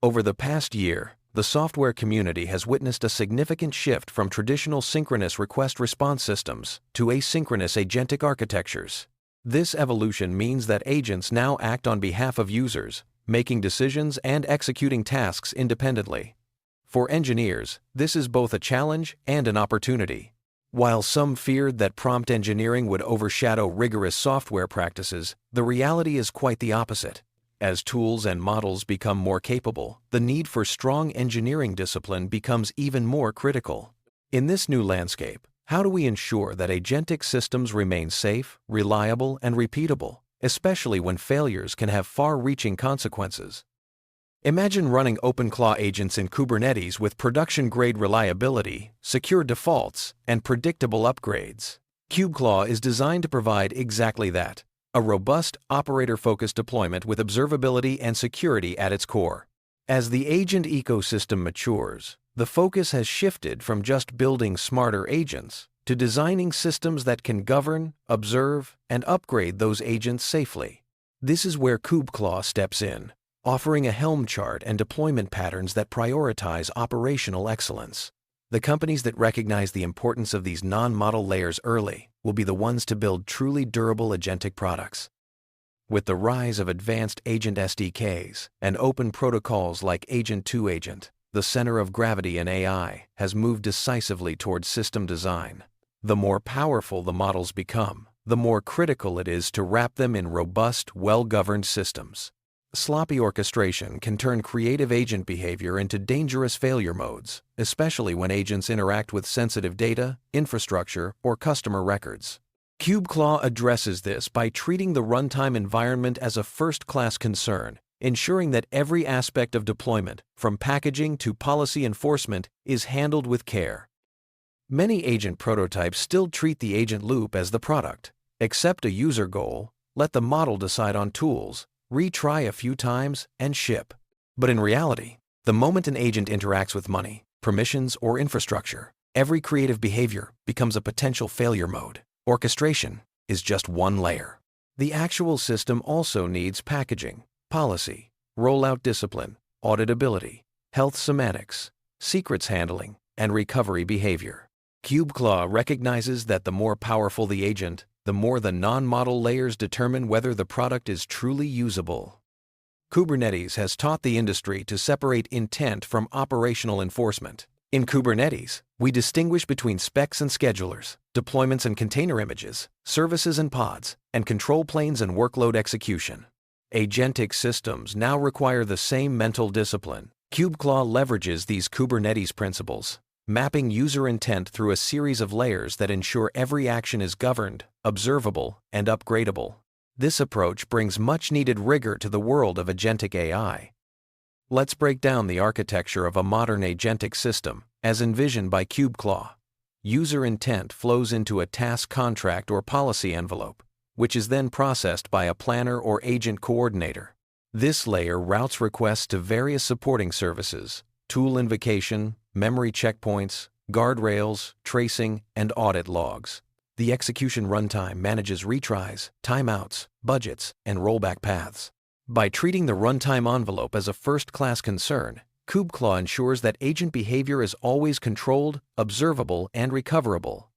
Over the past year, the software community has witnessed a significant shift from traditional synchronous request-response systems to asynchronous agentic architectures. This evolution means that agents now act on behalf of users, making decisions and executing tasks independently. For engineers, this is both a challenge and an opportunity. While some feared that prompt engineering would overshadow rigorous software practices, the reality is quite the opposite. As tools and models become more capable, the need for strong engineering discipline becomes even more critical. In this new landscape, how do we ensure that agentic systems remain safe, reliable, and repeatable, especially when failures can have far-reaching consequences? Imagine running OpenClaw agents in Kubernetes with production-grade reliability, secure defaults, and predictable upgrades. KubeClaw is designed to provide exactly that. A robust, operator-focused deployment with observability and security at its core. As the agent ecosystem matures, the focus has shifted from just building smarter agents to designing systems that can govern, observe, and upgrade those agents safely. This is where KubeClaw steps in, offering a Helm chart and deployment patterns that prioritize operational excellence. The companies that recognize the importance of these non-model layers early will be the ones to build truly durable agentic products. With the rise of advanced agent SDKs and open protocols like Agent-to-Agent, the center of gravity in AI has moved decisively towards system design. The more powerful the models become, the more critical it is to wrap them in robust, well-governed systems. Sloppy orchestration can turn creative agent behavior into dangerous failure modes, especially when agents interact with sensitive data, infrastructure, or customer records. KubeClaw addresses this by treating the runtime environment as a first-class concern, ensuring that every aspect of deployment, from packaging to policy enforcement, is handled with care. Many agent prototypes still treat the agent loop as the product. Accept a user goal, let the model decide on tools, retry a few times, and ship. But in reality, the moment an agent interacts with money, permissions, or infrastructure, every creative behavior becomes a potential failure mode. Orchestration is just one layer. The actual system also needs packaging, policy, rollout discipline, auditability, health semantics, secrets handling, and recovery behavior. KubeClaw recognizes that the more powerful the agent, the more the non-model layers determine whether the product is truly usable. Kubernetes has taught the industry to separate intent from operational enforcement. In Kubernetes, we distinguish between specs and schedulers, deployments and container images, services and pods, and control planes and workload execution. Agentic systems now require the same mental discipline. KubeClaw leverages these Kubernetes principles, mapping user intent through a series of layers that ensure every action is governed, observable, and upgradable. This approach brings much-needed rigor to the world of agentic AI. Let's break down the architecture of a modern agentic system, as envisioned by KubeClaw. User intent flows into a task contract or policy envelope, which is then processed by a planner or agent coordinator. This layer routes requests to various supporting services, tool invocation, memory checkpoints, guardrails, tracing, and audit logs. The execution runtime manages retries, timeouts, budgets, and rollback paths. By treating the runtime envelope as a first-class concern, KubeClaw ensures that agent behavior is always controlled, observable, and recoverable.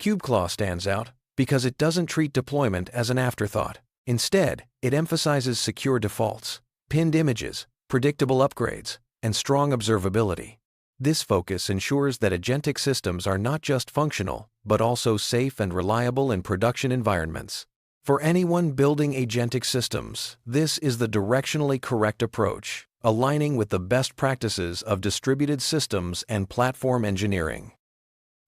KubeClaw stands out because it doesn't treat deployment as an afterthought. Instead, it emphasizes secure defaults, pinned images, predictable upgrades, and strong observability. This focus ensures that agentic systems are not just functional, but also safe and reliable in production environments. For anyone building agentic systems, this is the directionally correct approach, aligning with the best practices of distributed systems and platform engineering.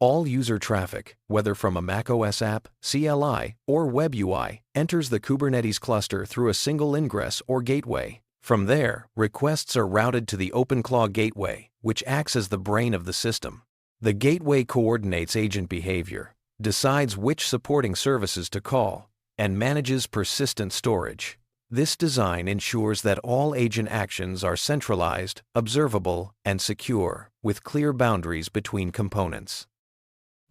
All user traffic, whether from a macOS app, CLI, or web UI, enters the Kubernetes cluster through a single ingress or gateway. From there, requests are routed to the OpenClaw gateway, which acts as the brain of the system. The gateway coordinates agent behavior, decides which supporting services to call, and manages persistent storage. This design ensures that all agent actions are centralized, observable, and secure, with clear boundaries between components.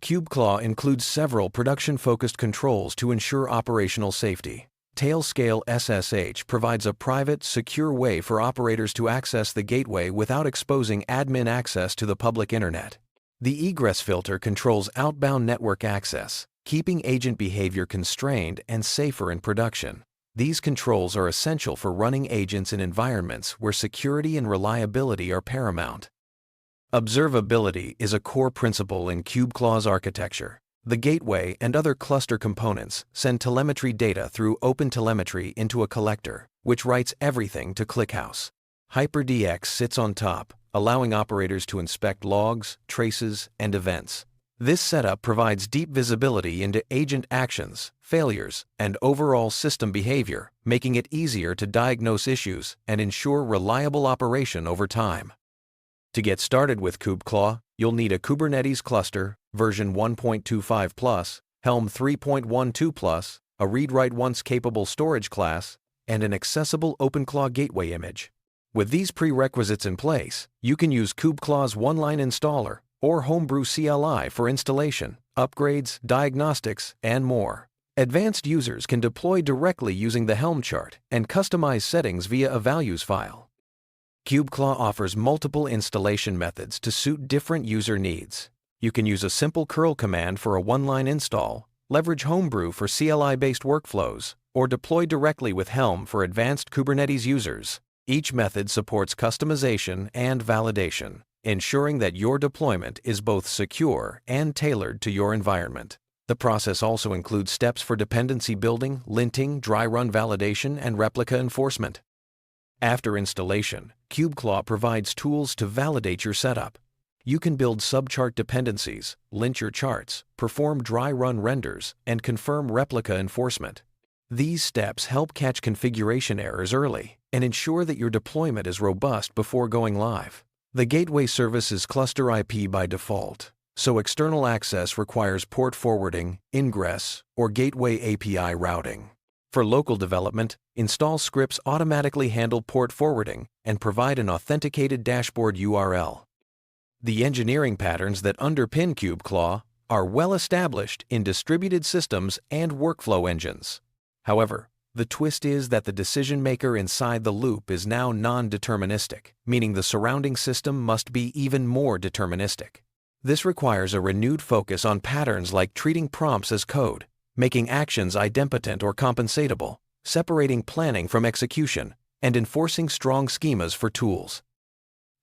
KubeClaw includes several production-focused controls to ensure operational safety. Tailscale SSH provides a private, secure way for operators to access the gateway without exposing admin access to the public internet. The egress filter controls outbound network access, keeping agent behavior constrained and safer in production. These controls are essential for running agents in environments where security and reliability are paramount. Observability is a core principle in KubeClaw's architecture. The gateway and other cluster components send telemetry data through OpenTelemetry into a collector, which writes everything to ClickHouse. HyperDX sits on top, allowing operators to inspect logs, traces, and events. This setup provides deep visibility into agent actions, failures, and overall system behavior, making it easier to diagnose issues and ensure reliable operation over time. To get started with KubeClaw, you'll need a Kubernetes cluster, version 1.25+, Helm 3.12+, a read-write-once capable storage class, and an accessible OpenClaw gateway image. With these prerequisites in place, you can use KubeClaw's one-line installer or Homebrew CLI for installation, upgrades, diagnostics, and more. Advanced users can deploy directly using the Helm chart and customize settings via a values file. KubeClaw offers multiple installation methods to suit different user needs. You can use a simple curl command for a one-line install, leverage Homebrew for CLI-based workflows, or deploy directly with Helm for advanced Kubernetes users. Each method supports customization and validation, ensuring that your deployment is both secure and tailored to your environment. The process also includes steps for dependency building, linting, dry run validation, and replica enforcement. After installation, KubeClaw provides tools to validate your setup. You can build subchart dependencies, lint your charts, perform dry run renders, and confirm replica enforcement. These steps help catch configuration errors early and ensure that your deployment is robust before going live. The gateway service is cluster IP by default, so external access requires port forwarding, ingress, or gateway API routing. For local development, install scripts automatically handle port forwarding and provide an authenticated dashboard URL. The engineering patterns that underpin KubeClaw are well established in distributed systems and workflow engines. However, the twist is that the decision maker inside the loop is now non-deterministic, meaning the surrounding system must be even more deterministic. This requires a renewed focus on patterns like treating prompts as code, making actions idempotent or compensatable, separating planning from execution, and enforcing strong schemas for tools.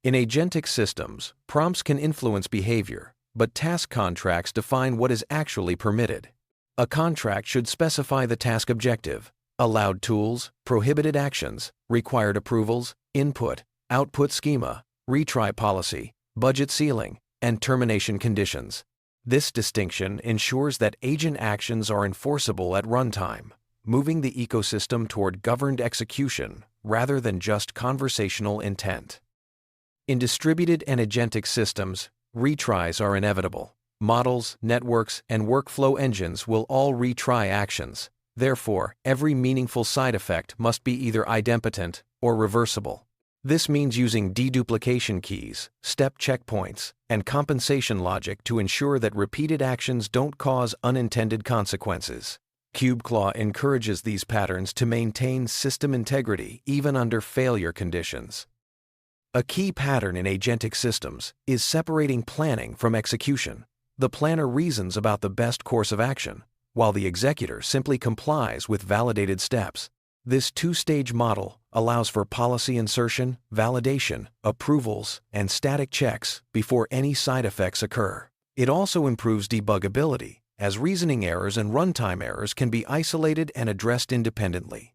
In agentic systems, prompts can influence behavior, but task contracts define what is actually permitted. A contract should specify the task objective, allowed tools, prohibited actions, required approvals, input, output schema, retry policy, budget ceiling, and termination conditions. This distinction ensures that agent actions are enforceable at runtime, moving the ecosystem toward governed execution rather than just conversational intent. In distributed and agentic systems, retries are inevitable. Models, networks, and workflow engines will all retry actions. Therefore, every meaningful side effect must be either idempotent or reversible. This means using deduplication keys, step checkpoints, and compensation logic to ensure that repeated actions don't cause unintended consequences. KubeClaw encourages these patterns to maintain system integrity even under failure conditions. A key pattern in agentic systems is separating planning from execution. The planner reasons about the best course of action, while the executor simply complies with validated steps. This two-stage model allows for policy insertion, validation, approvals, and static checks before any side effects occur. It also improves debuggability, as reasoning errors and runtime errors can be isolated and addressed independently.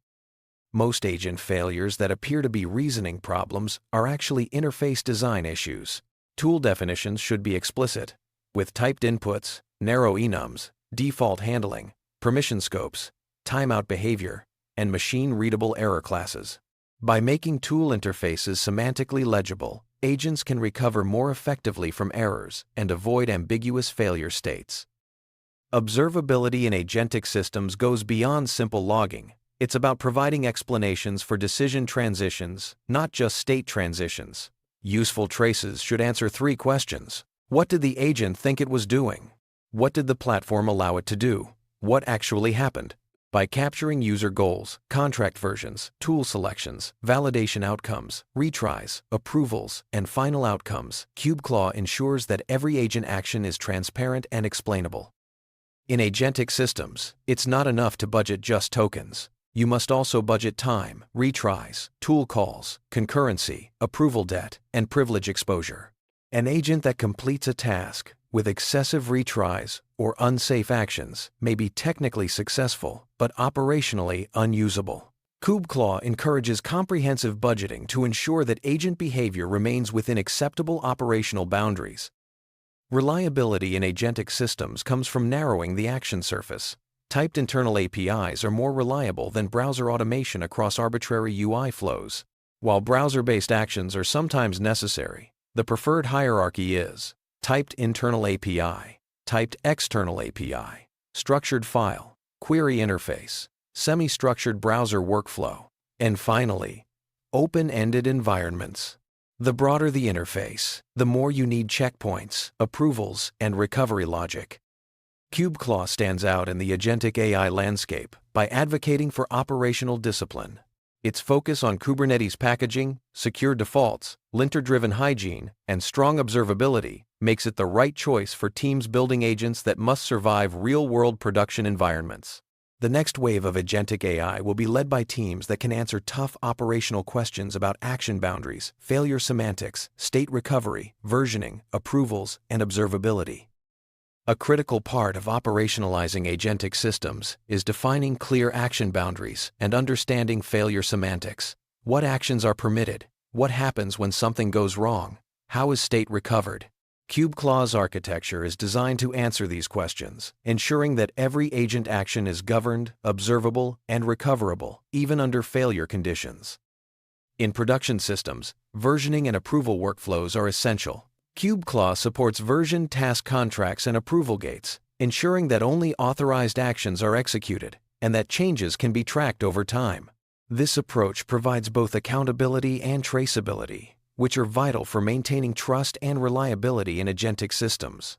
Most agent failures that appear to be reasoning problems are actually interface design issues. Tool definitions should be explicit, with typed inputs, narrow enums, default handling, permission scopes, timeout behavior, and machine-readable error classes. By making tool interfaces semantically legible, agents can recover more effectively from errors and avoid ambiguous failure states. Observability in agentic systems goes beyond simple logging. It's about providing explanations for decision transitions, not just state transitions. Useful traces should answer 3 questions. What did the agent think it was doing? What did the platform allow it to do? What actually happened? By capturing user goals, contract versions, tool selections, validation outcomes, retries, approvals, and final outcomes, KubeClaw ensures that every agent action is transparent and explainable. In agentic systems, it's not enough to budget just tokens. You must also budget time, retries, tool calls, concurrency, approval debt, and privilege exposure. An agent that completes a task with excessive retries or unsafe actions may be technically successful, but operationally unusable. KubeClaw encourages comprehensive budgeting to ensure that agent behavior remains within acceptable operational boundaries. Reliability in agentic systems comes from narrowing the action surface. Typed internal APIs are more reliable than browser automation across arbitrary UI flows. While browser-based actions are sometimes necessary, the preferred hierarchy is typed internal API, typed external API, structured file, query interface, semi-structured browser workflow, and finally, open-ended environments. The broader the interface, the more you need checkpoints, approvals, and recovery logic. KubeClaw stands out in the agentic AI landscape by advocating for operational discipline. Its focus on Kubernetes packaging, secure defaults, linter-driven hygiene, and strong observability makes it the right choice for teams building agents that must survive real-world production environments. The next wave of agentic AI will be led by teams that can answer tough operational questions about action boundaries, failure semantics, state recovery, versioning, approvals, and observability. A critical part of operationalizing agentic systems is defining clear action boundaries and understanding failure semantics. What actions are permitted? What happens when something goes wrong? How is state recovered? KubeClaw's architecture is designed to answer these questions, ensuring that every agent action is governed, observable, and recoverable, even under failure conditions. In production systems, versioning and approval workflows are essential. KubeClaw supports version task contracts and approval gates, ensuring that only authorized actions are executed and that changes can be tracked over time. This approach provides both accountability and traceability, which are vital for maintaining trust and reliability in agentic systems.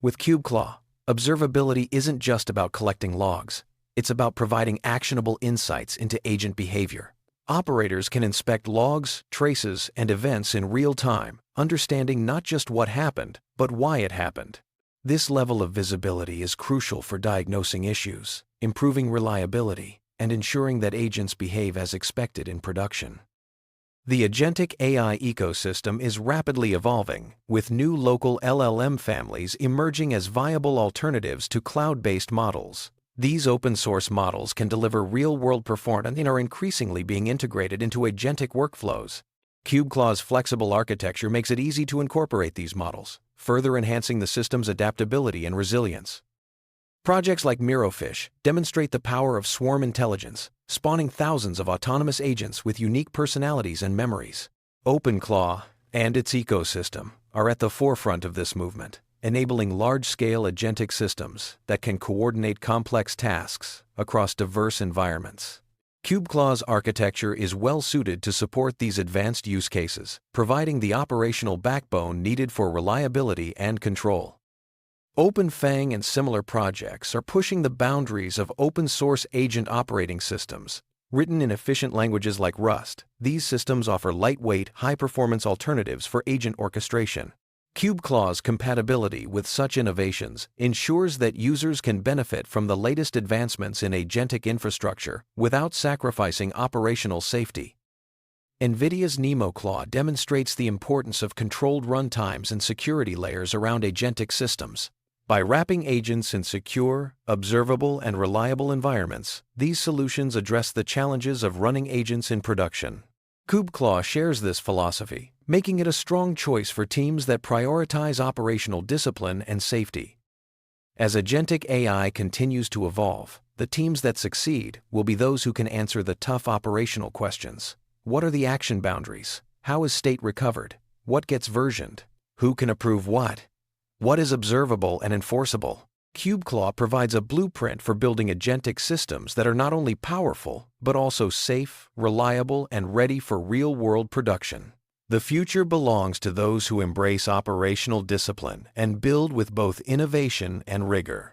With KubeClaw, observability isn't just about collecting logs. It's about providing actionable insights into agent behavior. Operators can inspect logs, traces, and events in real time, understanding not just what happened, but why it happened. This level of visibility is crucial for diagnosing issues, improving reliability, and ensuring that agents behave as expected in production. The agentic AI ecosystem is rapidly evolving, with new local LLM families emerging as viable alternatives to cloud-based models. These open-source models can deliver real-world performance and are increasingly being integrated into agentic workflows. KubeClaw's flexible architecture makes it easy to incorporate these models, further enhancing the system's adaptability and resilience. Projects like Mirofish demonstrate the power of swarm intelligence, spawning thousands of autonomous agents with unique personalities and memories. OpenClaw and its ecosystem are at the forefront of this movement, enabling large-scale agentic systems that can coordinate complex tasks across diverse environments. KubeClaw's architecture is well-suited to support these advanced use cases, providing the operational backbone needed for reliability and control. OpenFang and similar projects are pushing the boundaries of open-source agent operating systems. Written in efficient languages like Rust, these systems offer lightweight, high-performance alternatives for agent orchestration. KubeClaw's compatibility with such innovations ensures that users can benefit from the latest advancements in agentic infrastructure without sacrificing operational safety. NVIDIA's NemoClaw demonstrates the importance of controlled runtimes and security layers around agentic systems. By wrapping agents in secure, observable, and reliable environments, these solutions address the challenges of running agents in production. KubeClaw shares this philosophy, making it a strong choice for teams that prioritize operational discipline and safety. As agentic AI continues to evolve, the teams that succeed will be those who can answer the tough operational questions. What are the action boundaries? How is state recovered? What gets versioned? Who can approve what? What is observable and enforceable? KubeClaw provides a blueprint for building agentic systems that are not only powerful, but also safe, reliable, and ready for real-world production. The future belongs to those who embrace operational discipline and build with both innovation and rigor.